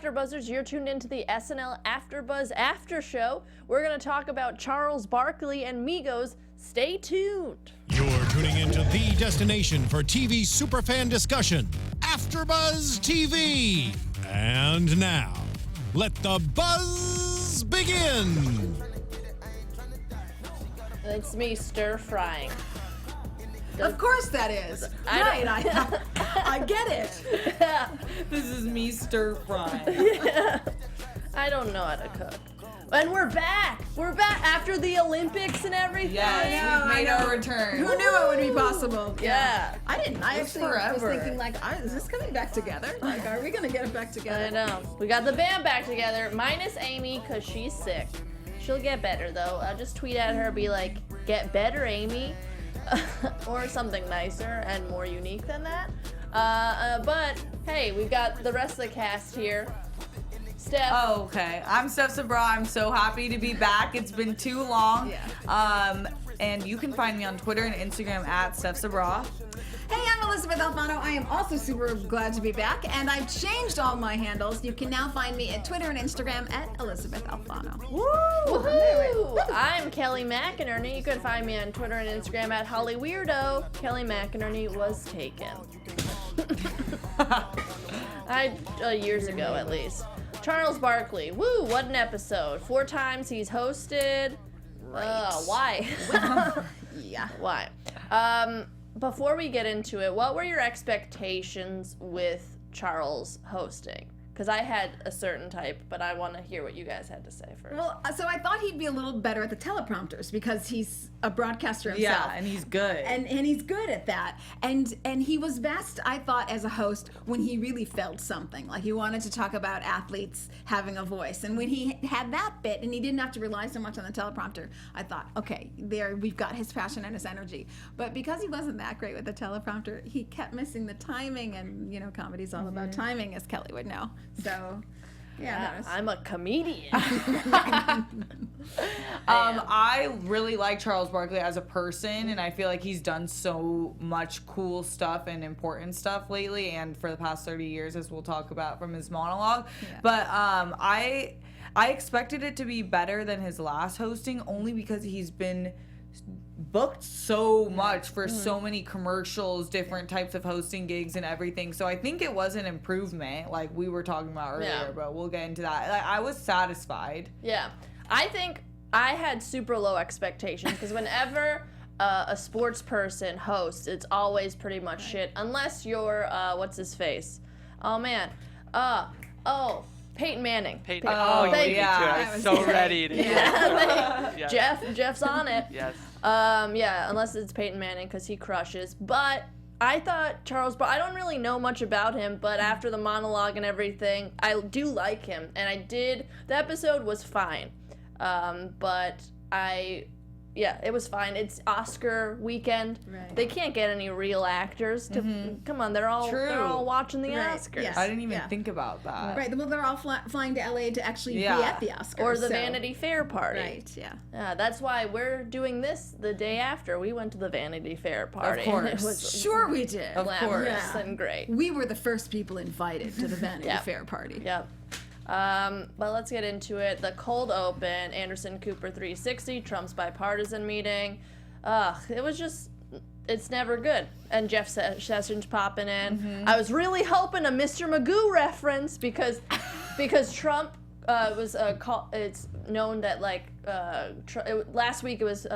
AfterBuzzers, you're tuned into the SNL AfterBuzz After Show. We're going to talk about Charles Barkley and Migos. Stay tuned. You're tuning into the destination for TV superfan discussion, AfterBuzz TV. And now, let the buzz begin. It's me stir-frying. Of course that is. Right, I get it. This is me stir frying. Yeah. I don't know how to cook. And we're back. We're back after the Olympics and everything. Yes, we've made our return. Who knew it would be possible? Yeah. I didn't. I It's actually was forever. thinking, like, is this coming back together? Like, are we going to get it back together? I know. We got the band back together, minus Amy, because she's sick. She'll get better, though. I'll just tweet at her, be like, get better, Amy. Or something nicer and more unique than that. But, hey, we've got the rest of the cast here. Steph. Oh, okay. I'm Steph Sabraw. I'm so happy to be back. It's been too long. Yeah. And you can find me on Twitter and Instagram at Steph Sabraw. Hey, I'm Elysabeth Alfano. I am also super glad to be back, and I've changed all my handles. You can now find me at Twitter and Instagram at Elysabeth Alfano. Woohoo! I'm Kelly McInerney. You can find me on Twitter and Instagram at HollyWeirdo. Kelly McInerney was taken. Years ago, at least. Charles Barkley. Woo, what an episode. 4 times he's hosted. Why? Yeah. Why? Before we get into it, what were your expectations with Charles hosting? Because I had a certain type, but I want to hear what you guys had to say first. Well, so I thought he'd be a little better at the teleprompters because he's a broadcaster himself. Yeah, and he's good. And he's good at that. And he was best, I thought, as a host when he really felt something. Like he wanted to talk about athletes having a voice. And when he had that bit and he didn't have to rely so much on the teleprompter, I thought, okay, there we've got his passion and his energy. But because he wasn't that great with the teleprompter, he kept missing the timing. And, you know, comedy's all about timing, as Kelly would know. So, yeah, that was... I'm a comedian. I really like Charles Barkley as a person, and I feel like he's done so much cool stuff and important stuff lately, and for the past 30 years, as we'll talk about from his monologue. Yeah. But I expected it to be better than his last hosting, only because he's been booked so much for so many commercials, different types of hosting gigs and everything. So I think it was an improvement, like we were talking about earlier, but we'll get into that. Like, I was satisfied. Yeah. I think I had super low expectations because whenever a sports person hosts, it's always pretty much shit, unless you're, what's his face? Oh, man. Peyton Manning. Peyton. Oh, you beat yeah. me to it. I was so ready to Yeah. Jeff's on it. Yes. Yeah, unless it's Peyton Manning because he crushes. But I thought I don't really know much about him, but after the monologue and everything, I do like him. And the episode was fine. But it was fine. It's Oscar weekend. Right. They can't get any real actors to come on. They're all watching the Right. Oscars. Yeah. I didn't even think about that. Right, well, they're all flying to LA to actually be at the Oscars. Or the so- Vanity Fair party. Right, yeah. That's why we're doing this the day after. We went to the Vanity Fair party. Of course. And it was Sure we did. glamorous Yeah. and great. We were the first people invited to the Vanity Yeah. Fair party. Yep. But let's get into it. The cold open, Anderson Cooper 360, Trump's bipartisan meeting. It's never good. And Jeff Sessions popping in. I was really hoping a Mr. Magoo reference because Trump it's known that last week it was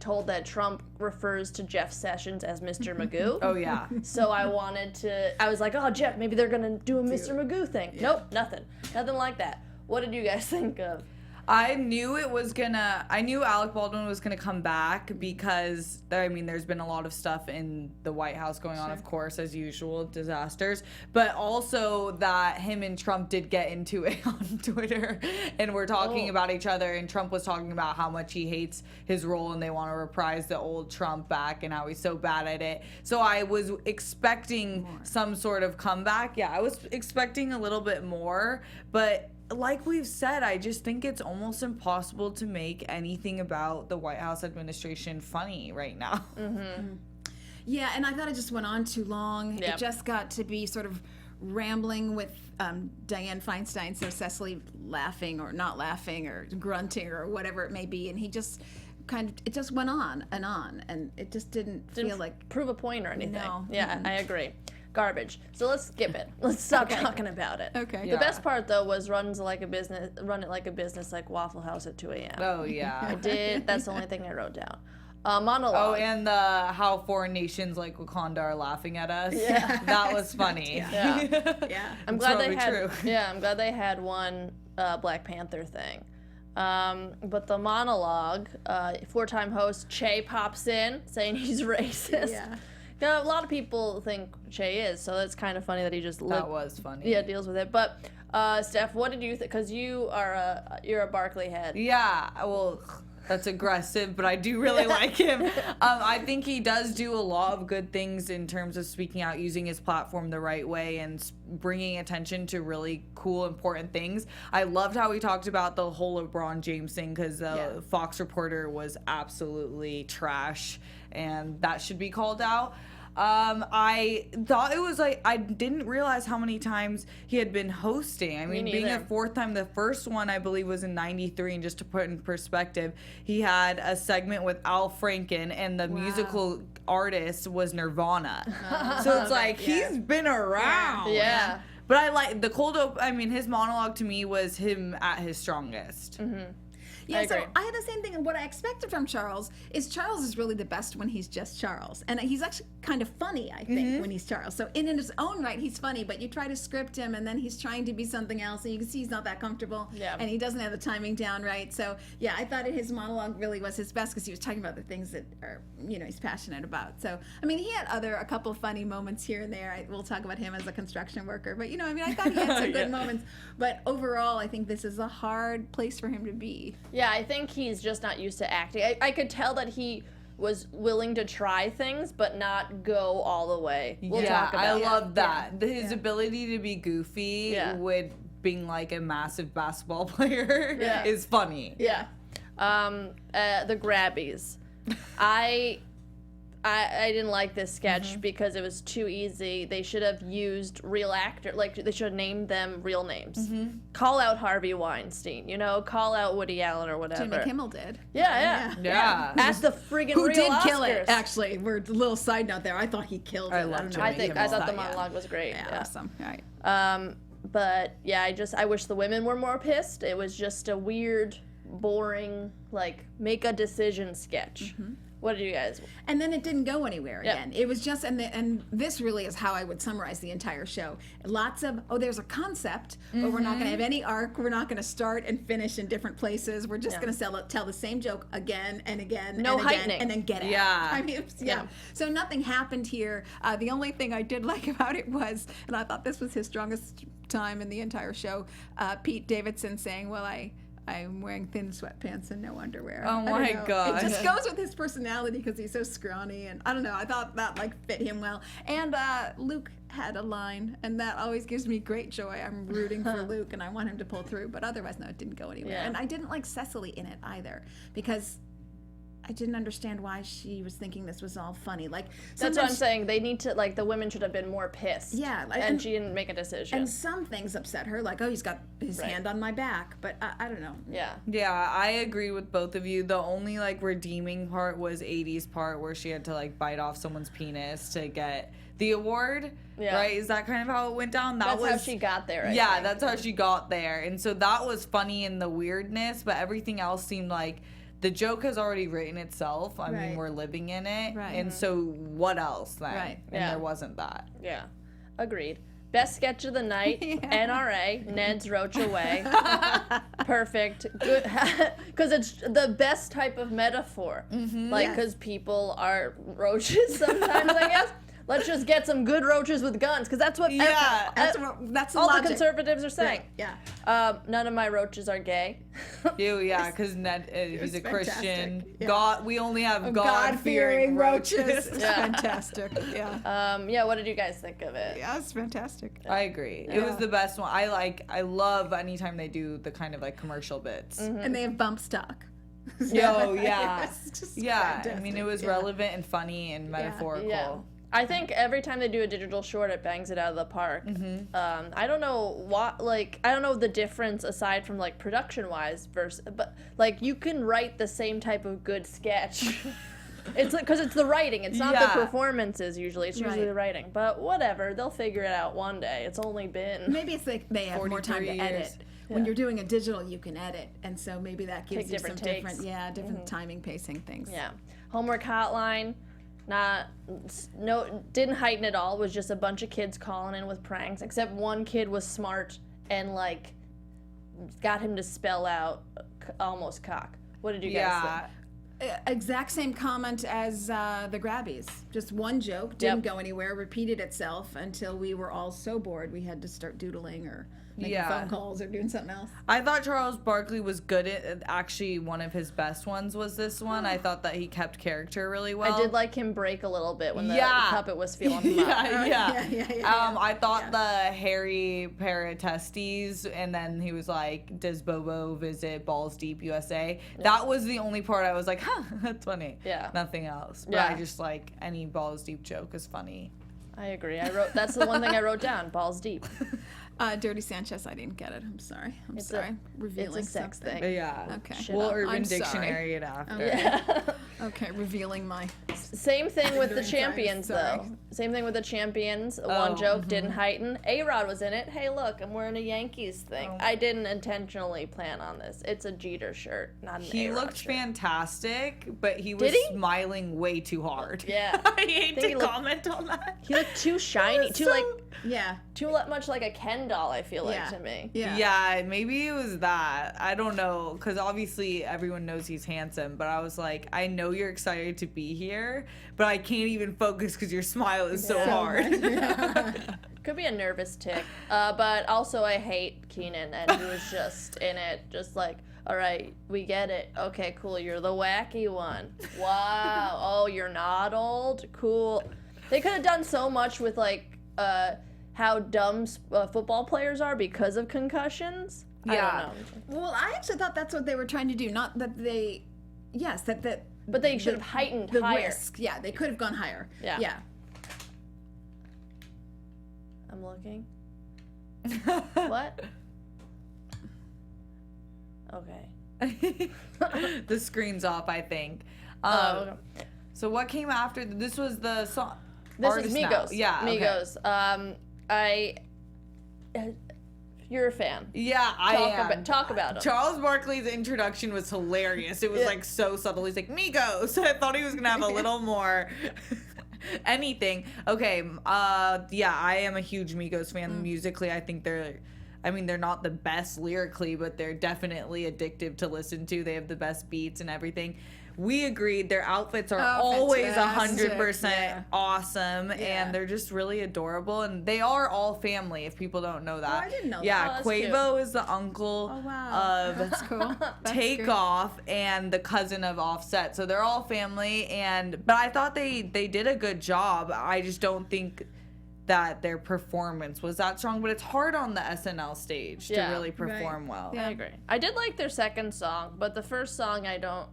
told that Trump refers to Jeff Sessions as Mr. Magoo. Oh, yeah. So I was like, oh, Jeff, maybe they're going to do a Mr. Magoo thing. Yeah. Nope, nothing like that. What did you guys think of? I knew Alec Baldwin was gonna come back because, there's been a lot of stuff in the White House going on, of course, as usual, disasters, but also that him and Trump did get into it on Twitter and were talking about each other, and Trump was talking about how much he hates his role and they want to reprise the old Trump back and how he's so bad at it. So I was expecting some sort of comeback. Yeah, I was expecting a little bit more, but like we've said, I just think it's almost impossible to make anything about the White House administration funny right now. Yeah, and I thought it just went on too long. Yep. It just got to be sort of rambling with Diane Feinstein, so Cecily laughing or not laughing or grunting or whatever it may be, and he just it just went on, and it just didn't feel like prove a point or anything. No. Yeah, I agree. Garbage. So let's skip it. Let's stop talking about it. Okay. The best part though was run it like a business like Waffle House at 2 a.m. Oh yeah. I did. That's the only thing I wrote down. Monologue. Oh, and how foreign nations like Wakanda are laughing at us. Yeah. That was funny. Yeah. yeah. I'm glad they had. True. Yeah, I'm glad they had one Black Panther thing. But the monologue, 4-time host Che pops in saying he's racist. Yeah. Yeah, a lot of people think Che is, so it's kind of funny that he just That was funny. Yeah, deals with it. But Steph, what did you think? Because you're a Barkley head. Yeah, well, that's aggressive, but I do really like him. I think he does do a lot of good things in terms of speaking out, using his platform the right way, and bringing attention to really cool, important things. I loved how he talked about the whole LeBron James thing, because the Fox reporter was absolutely trash, and that should be called out. I thought it was like, I didn't realize how many times he had been hosting. I mean, being a 4th time, the first one I believe was in '93, and just to put in perspective, he had a segment with Al Franken, and the musical artist was Nirvana. So it's like, he's been around. Yeah. But I like the cold open. I mean, his monologue to me was him at his strongest. Yeah, so agree. I had the same thing, and what I expected from Charles is really the best when he's just Charles, and he's actually kind of funny, I think, when he's Charles. So in his own right, he's funny, but you try to script him, and then he's trying to be something else, and you can see he's not that comfortable, and he doesn't have the timing down right. So yeah, I thought his monologue really was his best, because he was talking about the things that are, he's passionate about. So I mean, he had a couple funny moments here and there. We'll talk about him as a construction worker, but I thought he had some good moments. But overall, I think this is a hard place for him to be. Yeah, I think he's just not used to acting. I could tell that he was willing to try things, but not go all the way. We'll talk about I it. love that. His ability to be goofy with being like a massive basketball player is funny. Yeah. The Grabbies. I didn't like this sketch because it was too easy. They should have used real actors. Like, they should have named them real names. Call out Harvey Weinstein, call out Woody Allen or whatever. Jimmy Kimmel did. Yeah. Ask the friggin' Who real did Oscars. kill it, actually. We're a little side note there. I thought he killed it. I loved Jimmy I Kimmel. thought the monologue was great. Yeah, awesome. All right. But yeah, I wish the women were more pissed. It was just a weird, boring, like, make a decision sketch. What did you guys? And then it didn't go anywhere again. It was just, and this really is how I would summarize the entire show. Lots of, there's a concept, but we're not going to have any arc. We're not going to start and finish in different places. We're just going to tell the same joke again and again No and again, heightening. and then get out. I mean, So nothing happened here. The only thing I did like about it was, and I thought this was his strongest time in the entire show, Pete Davidson saying, well, I'm wearing thin sweatpants and no underwear. Oh my God. It just goes with his personality because he's so scrawny, and I don't know. I thought that fit him well. And Luke had a line, and that always gives me great joy. I'm rooting for Luke, and I want him to pull through. But otherwise, no, it didn't go anywhere. Yeah. And I didn't like Cecily in it either, because I didn't understand why she was thinking this was all funny. Like, That's what I'm saying. They need to, like, the women should have been more pissed. Yeah, and she didn't make a decision. And some things upset her, like, he's got his hand on my back. But I don't know. Yeah, I agree with both of you. The only, like, redeeming part was 80's part where she had to, like, bite off someone's penis to get the award. Right? Is that kind of how it went down? That's how she got there, I think. That's how she got there. And so that was funny in the weirdness, but everything else seemed like the joke has already written itself. I mean, we're living in it. Right. And so what else then? Right. And there wasn't that. Yeah. Agreed. Best sketch of the night, NRA, Ned's Roach Away. Perfect. Good. Because it's the best type of metaphor. Like, because people are roaches sometimes, I guess. Let's just get some good roaches with guns, because that's what that's the all logic. the conservatives are saying. Yeah. None of my roaches are gay. Because Ned, he's a Christian. Yeah. God, we only have God-fearing roaches. It's fantastic. Yeah. What did you guys think of it? Yeah, it's fantastic. I agree. It was the best one. I love anytime they do the kind of like commercial bits. And they have bump stock. Yeah. It's just Yeah. fantastic. I mean, it was relevant and funny and metaphorical. Yeah. I think every time they do a digital short, it bangs it out of the park. I don't know I don't know the difference aside from like production-wise but like you can write the same type of good sketch. It's because it's the writing. It's not the performances usually. It's usually the writing. But whatever, they'll figure it out one day. It's only been maybe it's like they have more time to edit. When you're doing a digital, you can edit, and so maybe that gives you some different timing, pacing things. Yeah, Homework Hotline. Didn't heighten at all. It was just a bunch of kids calling in with pranks, except one kid was smart and like got him to spell out almost cock. What did you guys think? Exact same comment as the Grabbies. Just one joke, didn't go anywhere, repeated itself until we were all so bored we had to start doodling or making phone calls or doing something else. I thought Charles Barkley was good at, actually one of his best ones was this one. I thought that he kept character really well. I did like him break a little bit when the puppet was feeling him up. I thought the hairy pair of testes, and then he was like, does Bobo visit Balls Deep USA? That was the only part I was like, huh, that's funny. Yeah. Nothing else. But I just like any Balls Deep joke is funny. I agree. That's the one thing I wrote down, Balls Deep. Dirty Sanchez, I didn't get it. I'm sorry. Revealing it's a sex something. thing. Yeah. Okay. We'll Urban Dictionary it after. Okay, revealing my... Same thing with the Champions, though. Same thing with the Champions. One joke didn't heighten. A-Rod was in it. Hey, look, I'm wearing a Yankees thing. I didn't intentionally plan on this. It's a Jeter shirt, not an A-Rod He looked shirt. fantastic, but he was smiling way too hard. Yeah. I hate to comment on that. He looked too shiny, too much like a Ken doll, I feel like, to me. Yeah, maybe it was that. I don't know, because obviously everyone knows he's handsome, but I was like, I know you're excited to be here, but I can't even focus because your smile is so hard. Could be a nervous tick. But also I hate Kenan, and he was just in it, just like, all right, we get it. Okay, cool, you're the wacky one. Wow. Oh, you're not old? Cool. They could have done so much with, like, how dumb football players are because of concussions. I don't know. Well, I actually thought that's what they were trying to do. Not that they... Yes, that... But they should have heightened the higher. risk. Yeah, they could have gone higher. Yeah. I'm looking. What? Okay. The screen's off, I think. Okay. So what came after? This was the song. This is Migos. Now. Yeah, Migos. Okay. You're a fan. Yeah, I am. Talk about him. Charles Barkley's introduction was hilarious. It was like so subtle. He's like, Migos. I thought he was gonna have a little more anything. Okay, I am a huge Migos fan. Musically, I think they're not the best lyrically, but they're definitely addictive to listen to. They have the best beats and everything. We agreed their outfits are always 100% awesome, and they're just really adorable, and they are all family, if people don't know that. I didn't know that. Yeah, Quavo is the uncle of That's cool. Takeoff and the cousin of Offset, so they're all family, but I thought they did a good job. I just don't think that their performance was that strong, but it's hard on the SNL stage to really perform well. I agree. I did like their second song, but the first song I don't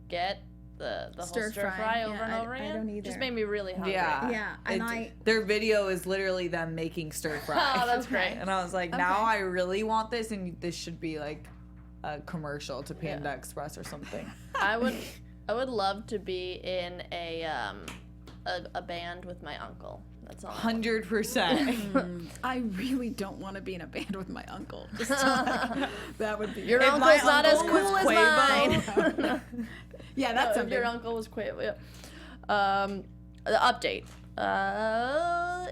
get the whole stir fry over and over again. I don't either. Just made me really hungry. Yeah, and their video is literally them making stir fry. Oh, that's great. And I was like, now I really want this, and this should be like a commercial to Panda Express or something. I would love to be in a band with my uncle. That's all. 100%. I really don't want to be in a band with my uncle. That would be... Your uncle's not as cool as mine. Yeah, that's something. Your uncle was Quavo. Yeah. The update.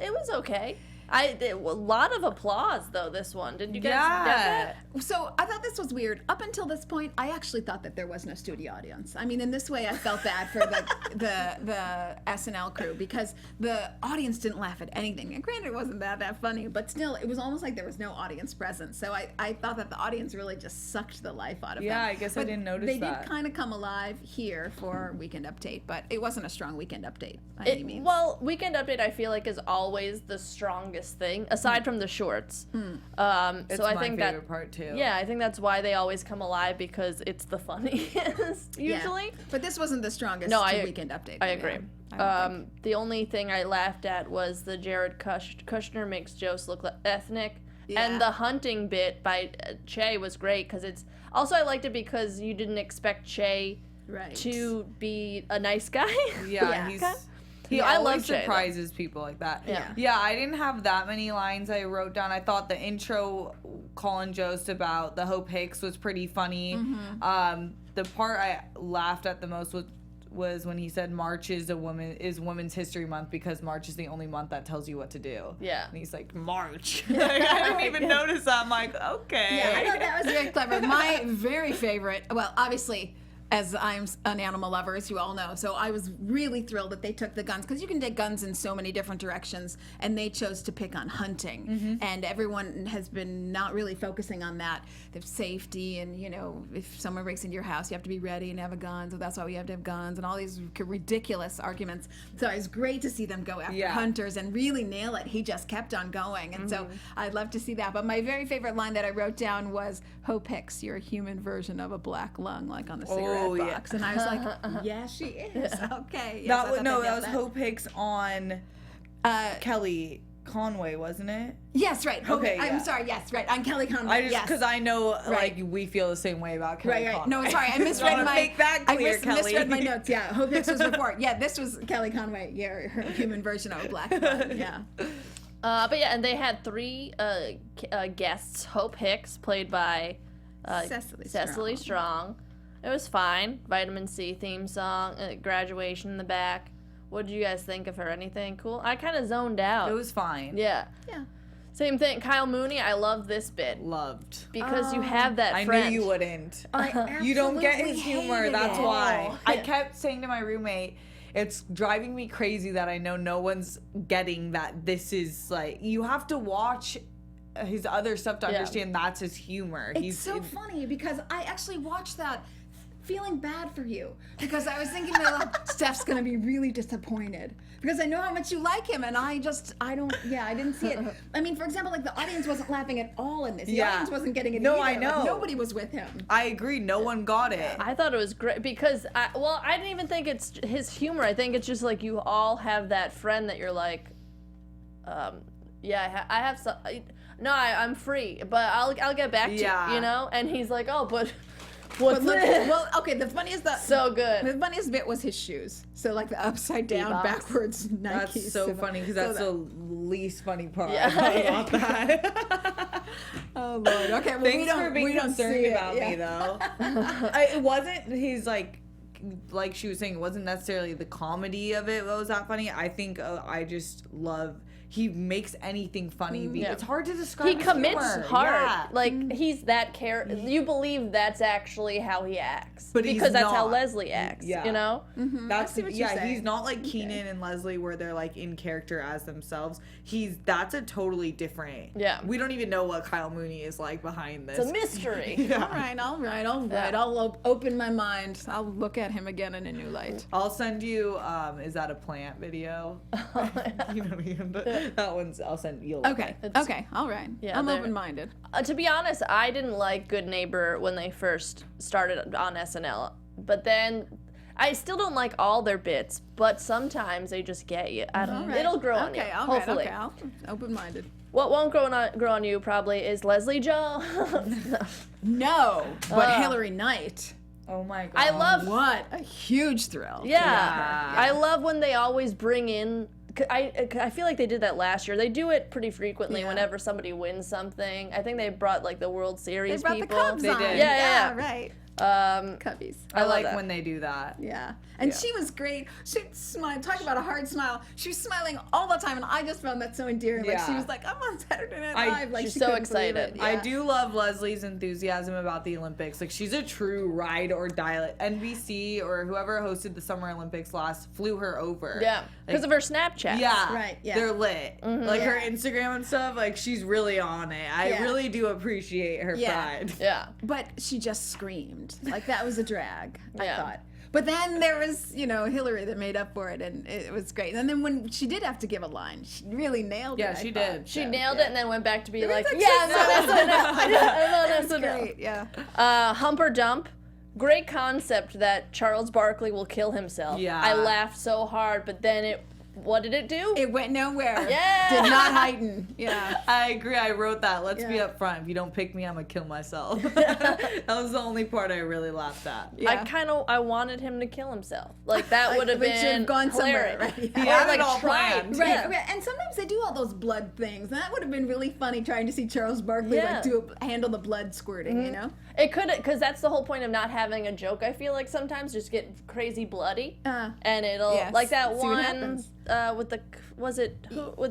It was okay. A lot of applause though. This one, did you guys get that? So I thought this was weird. Up until this point, I actually thought that there was no studio audience. I mean, in this way, I felt bad for the SNL crew because the audience didn't laugh at anything. And granted, it wasn't that funny, but still, it was almost like there was no audience present. So I thought that the audience really just sucked the life out of them. Yeah, I guess I didn't notice that. They did kind of come alive here for Weekend Update, but it wasn't a strong Weekend Update by any means. Well, Weekend Update I feel like is always the strongest biggest thing, aside from the shorts. It's so I my think favorite part too. Yeah, I think that's why they always come alive, because it's the funniest usually. Yeah. But this wasn't the strongest weekend update. I agree. The only thing I laughed at was the Jared Kushner makes Jost look ethnic. Yeah. And the hunting bit by Che was great, because it's also, I liked it because you didn't expect Che to be a nice guy. Yeah, he I always love Che, surprises people like that. Yeah. I didn't have that many lines I wrote down. I thought the intro calling Jost about the Hope Hicks was pretty funny. The part I laughed at the most was when he said March is Women's History Month, because March is the only month that tells you what to do. Yeah. And he's like, March. Like, I didn't even notice that. I'm like, okay. Yeah, I thought that was very clever. My very favorite, well, obviously, as I'm an animal lover, as you all know, so I was really thrilled that they took the guns, because you can take guns in so many different directions, and they chose to pick on hunting. And everyone has been not really focusing on that. The safety, and, you know, if someone breaks into your house, you have to be ready and have a gun, so that's why we have to have guns, and all these ridiculous arguments. So it was great to see them go after hunters and really nail it. He just kept on going, and so I'd love to see that. But my very favorite line that I wrote down was, Hope Hicks, you're a human version of a black lung, like on the cigarette box. And I was like, yeah, she is. Okay. Yes, that was Hope Hicks on Kelly Conway, wasn't it? Yes, right. Okay, I'm sorry. Yes, right. On Kelly Conway. Because I know, like, we feel the same way about Kelly Conway. No, sorry. I misread my. Make that clear, Kelly. Misread my notes. Yeah, Hope Hicks was before. Yeah, this was Kelly Conway. Yeah, her human version of a black lung. Yeah. But yeah, and they had 3 guests. Hope Hicks, played by Cecily Strong. It was fine. Vitamin C theme song, graduation in the back. What did you guys think of her? Anything cool? I kind of zoned out. It was fine. Yeah. Yeah. Same thing. Kyle Mooney, I love this bit. Loved. Because you have that I friend. knew you wouldn't. I You don't get his absolutely humor, hated that's it. why. I kept saying to my roommate, it's driving me crazy that I know no one's getting that this is, like, you have to watch his other stuff to understand that's his humor. It's so funny, because I actually watched that feeling bad for you, because I was thinking that Steph's gonna be really disappointed, because I know how much you like him, and I didn't see it. I mean, for example, like, the audience wasn't laughing at all in this. The audience wasn't getting it either. I know. Like, nobody was with him. I agree. No one got it. I thought it was great because, I didn't even think it's his humor. I think it's just like you all have that friend that you're like, I have some. No, I'm free, but I'll get back to you, you know? And he's like, oh, but what's this? Well, okay, the funniest bit was his shoes. So, like, the upside down, Bebops. backwards Nikes. That's so funny, because that's the least funny part Yeah. about that. Oh, Lord. Okay, well, Thanks for being concerned about me, though. It wasn't his, like she was saying, it wasn't necessarily the comedy of it that was that funny. I think I just love... He makes anything funny. It's hard to describe. He his commits humor. hard. Yeah. Like, he's that character. You believe that's actually how he acts. But because that's how not. Leslie acts, you know? That's see what you're saying. He's not like Kenan and Leslie where they're like in character as themselves. That's a totally different. Yeah. We don't even know what Kyle Mooney is like behind this. It's a mystery. All right. Yeah. I'll open my mind. I'll look at him again in a new light. I'll send you, is that a plant video? You know what I mean? That one's, I'll send you. Okay. All right. Yeah, I'm they're- open-minded. To be honest, I didn't like Good Neighbor when they first started on SNL. But then, I still don't like all their bits, but sometimes they just get you. I don't know. It'll grow on you, hopefully. Okay, I'll open-minded. What won't grow on you probably is Leslie Joe. No, but Hillary Knight. Oh my god. I love... What a huge thrill. Yeah. I love when they always bring in... I feel like they did that last year. They do it pretty frequently whenever somebody wins something. I they brought, like, the World Series They brought people. the Cubs on. did. Yeah. Right. Cubbies. I like that. when they do that. Yeah. And she was great. She smiled. Talk about a hard smile. She was smiling all the time, and I just found that so endearing. Like, she was like, I'm on Saturday Night Live. Like, she's she so couldn't believe excited. it. Yeah. I do love Leslie's enthusiasm about the Olympics. Like, she's a true ride or die. NBC or whoever hosted the Summer Olympics flew her over. Yeah. Because of her Snapchat. Yeah. Right, yeah. They're lit. Like, her Instagram and stuff, like, she's really on it. I really do appreciate her pride. Yeah. But she just screamed. Like, that was a drag, I Yeah. thought. But then there was, Hillary that made up for it, and it was great. And then when she did have to give a line, she really nailed it. Yeah, she did. She nailed it and then went back to be like, like, yeah, I'm on SNL. Great, yeah. Hump or Dump. Great concept that Charles Barkley will kill himself. Yeah. I laughed so hard, but then what did it do? It went nowhere. Yeah. Did not heighten. Yeah. I agree. I wrote that. Let's be Yeah. up front. If you don't pick me, I'm gonna kill myself. That was the only part I really laughed at. Yeah. I wanted him to kill himself. Like that would have Which should been have gone somewhere, hilarious. right? He Or had like it all tried. planned. Right, Yeah. right, and sometimes they do all those blood things. And that would have been really funny trying to see Charles Barkley Yeah. handle the blood squirting, you know? It could, because that's the whole point of not having a joke. I feel like sometimes just get crazy bloody, and it'll yes. like that See what one happens. with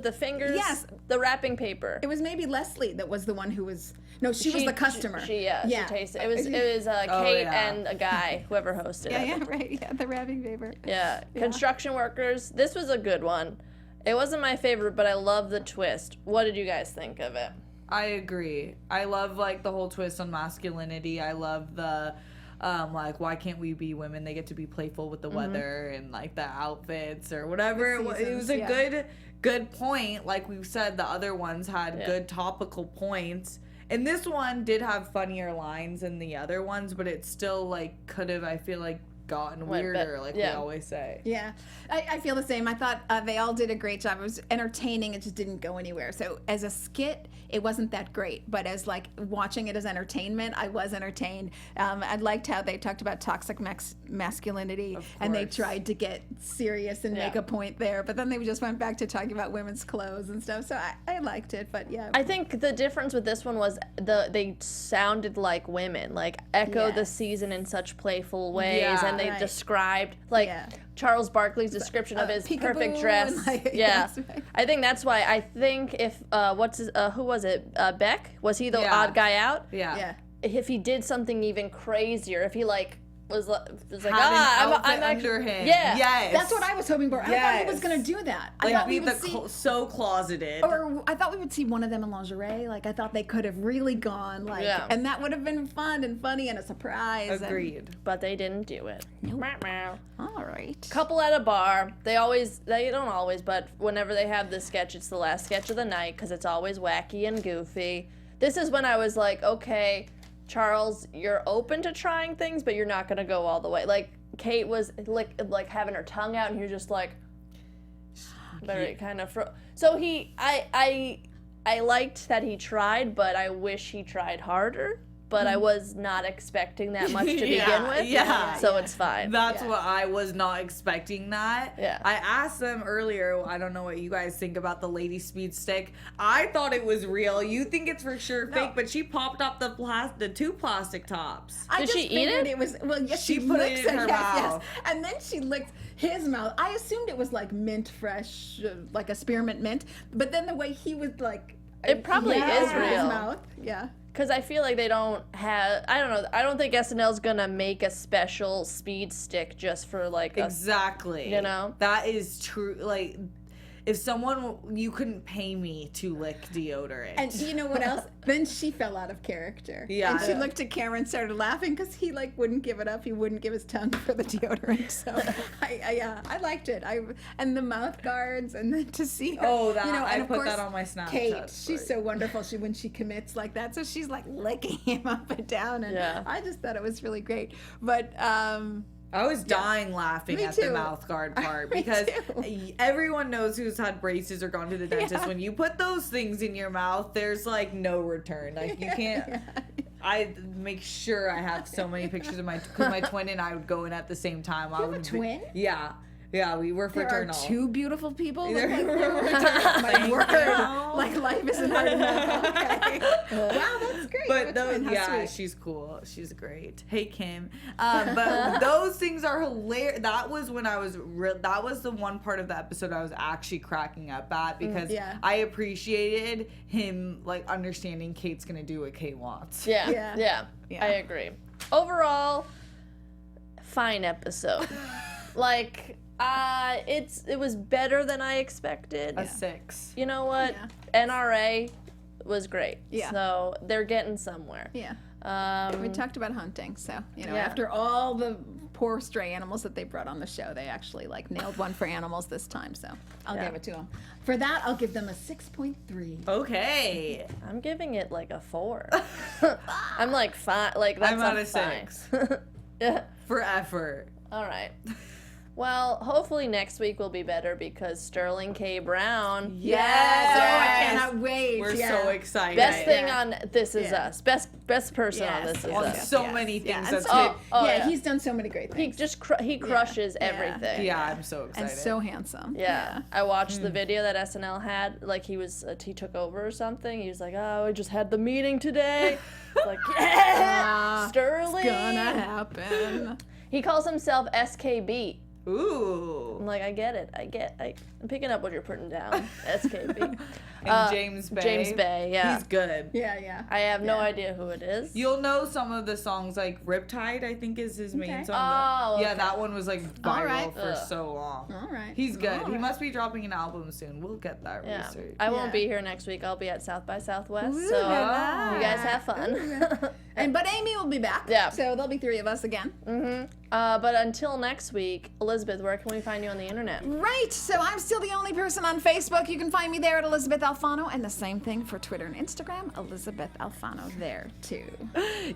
the fingers? Yes. The wrapping paper. It was maybe Leslie that was the one who was. No, she was the customer. She tasted. It was Oh, Kate yeah. and a guy, whoever hosted Yeah, it. yeah, right. Yeah, the wrapping paper. Yeah. Construction workers. This was a good one. It wasn't my favorite, but I love the twist. What did you guys think of it? I agree. I love like the whole twist on masculinity. I love the like why can't we be women? They get to be playful with the weather and like the outfits or whatever. It was seasons, a yeah. good point. Like we've said, the other ones had good topical points. And this one did have funnier lines than the other ones, but it still like could have, I feel like, gotten weirder, like we always say. Yeah, I feel the same. I thought they all did a great job. It was entertaining. It just didn't go anywhere. So as a skit, it wasn't that great. But as like watching it as entertainment, I was entertained. I liked how they talked about toxic masculinity, and they tried to get serious and make a point there. But then they just went back to talking about women's clothes and stuff. So I liked it. But yeah, I think the difference with this one was they sounded like women, like echoed the season in such playful ways, and they described like Charles Barkley's description of his perfect dress. And, like, yeah, right. I think that's why. I think if who was it? Beck, was he the odd guy out? yeah. If he did something even crazier, if he like was like I'm under him. Yeah, yes. That's what I was hoping for. I thought he was gonna do that. I Like thought be we would see, so closeted. or I thought we would see one of them in lingerie. Like I thought they could have really gone like, and that would have been fun and funny and a surprise. Agreed. but they didn't do it. Nope. All right. Couple at a bar. They don't always, but whenever they have this sketch, it's the last sketch of the night because it's always wacky and goofy. This is when I was like, okay, Charles, you're open to trying things, but you're not gonna go all the way. Like Kate was like having her tongue out, and you're just like, very kind of. So I liked that he tried, but I wish he tried harder. But I was not expecting that much to begin with. So it's fine. That's what I was not expecting that. Yeah. I asked them earlier, I don't know what you guys think about the lady speed stick. I thought it was real. You think it's for sure fake, but she popped up the two plastic tops. I Did just she eat figured it? was yes. She put it licks in her mouth. and then she licked his mouth. I assumed it was like mint fresh, like a spearmint mint. But then the way he was like, It probably is his real. mouth. Yeah. Because I feel like they don't have, I don't know, I don't think SNL's gonna make a special speed stick just for like Exactly. You know? That is true. Like, if you couldn't pay me to lick deodorant. And you know what else? Then she fell out of character. Yeah. And she looked at Cameron and started laughing because he like wouldn't give it up. He wouldn't give his tongue for the deodorant. So I liked it. And the mouth guards, and then to see her. Oh, that and I of put course, that on my Snapchat. Kate, story. she's so wonderful. When she commits like that, so she's like licking him up and down, and I just thought it was really great. But I was dying laughing Me at too. the mouth guard part Me because too. everyone knows who's had braces or gone to the dentist. When you put those things in your mouth, there's like no return. Like you can't. I make sure I have so many pictures of my twin and I would go in at the same time. I have would a twin? Yeah, we were there fraternal. are two beautiful people. There Like, were my word, know. like life isn't hard enough. Okay. Wow, that's great. But That's fun. How sweet. she's cool. She's great. Hey Kim. But those things are hilarious. That was when I was that was the one part of the episode I was actually cracking up at because I appreciated him like understanding Kate's gonna do what Kate wants. Yeah, I agree. Overall, fine episode. Like, it was better than I expected. A 6. You know what? NRA was great. Yeah. So they're getting somewhere. Yeah. Um, We talked about hunting, so Yeah. after all the poor stray animals that they brought on the show, they actually nailed one for animals this time. So I'll Yeah. give it to them. For that, I'll give them a 6.3. Okay. I'm giving it like a 4. I'm like 5. Like that's I'm at a a 6. 6. Yeah. For effort. All right. Well, hopefully next week will be better because Sterling K. Brown. Yes. So I cannot wait. We're Yeah. so excited. Best thing Yeah. on This Is Yeah. Us. Best person on Yes, This Is yes, On Us. yes. so many things Yeah. that's And hit. Oh, yeah, yeah. he's done so many great He things. just he crushes everything. Yeah, I'm so excited. And so handsome. Yeah, I watched the video that SNL had. Like he took over or something. He was like, "Oh, I just had the meeting today." It's like, yeah, Sterling. It's gonna happen. He calls himself SKB. Ooh. I'm like, I get it. I'm picking up what you're putting down. SKB. And James Bay. James Bay, yeah. He's good. Yeah. I have no idea who it is. You'll know some of the songs, like Riptide, I think is his main Okay. song. Oh, Yeah, okay. that one was like All viral right. for Ugh. so long. All right. He's good. All He right. must be dropping an album soon. We'll get that Yeah. research. I won't Yeah. be here next week. I'll be at South by Southwest. Ooh, So la, la. you guys have fun. But Amy will be back. Yeah. So there'll be 3 of us again. But until next week, Elizabeth, where can we find you on the internet? Right. So I'm still the only person on Facebook. You can find me there at Elysabeth Alfano, and the same thing for Twitter and Instagram. Elysabeth Alfano there too.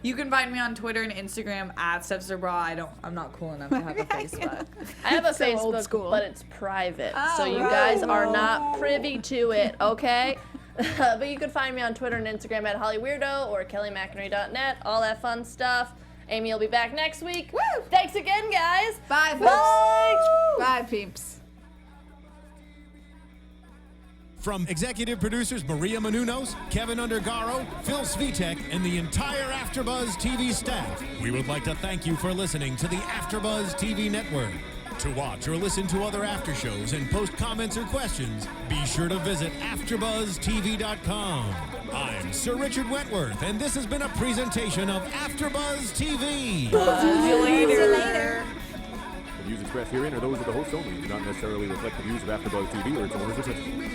You can find me on Twitter and Instagram at Steph Sabraw. I'm not cool enough to have a Facebook. I have a So old Facebook, school. but it's private, so Oh, you right. guys are not privy to it, okay? But you can find me on Twitter and Instagram at HollyWeirdo or KellyMcInerney.net, all that fun stuff. Amy will be back next week. Woo! Thanks again, guys. Bye, folks. Bye. Bye, peeps. From executive producers Maria Menounos, Kevin Undergaro, Phil Svitek, and the entire AfterBuzz TV staff, we would like to thank you for listening to the AfterBuzz TV network. To watch or listen to other after shows and post comments or questions, be sure to visit AfterBuzzTV.com. I'm Sir Richard Wentworth, and this has been a presentation of AfterBuzz TV. See you later. The views expressed herein are those of the host only and do not necessarily reflect the views of AfterBuzz TV or its owners or principals.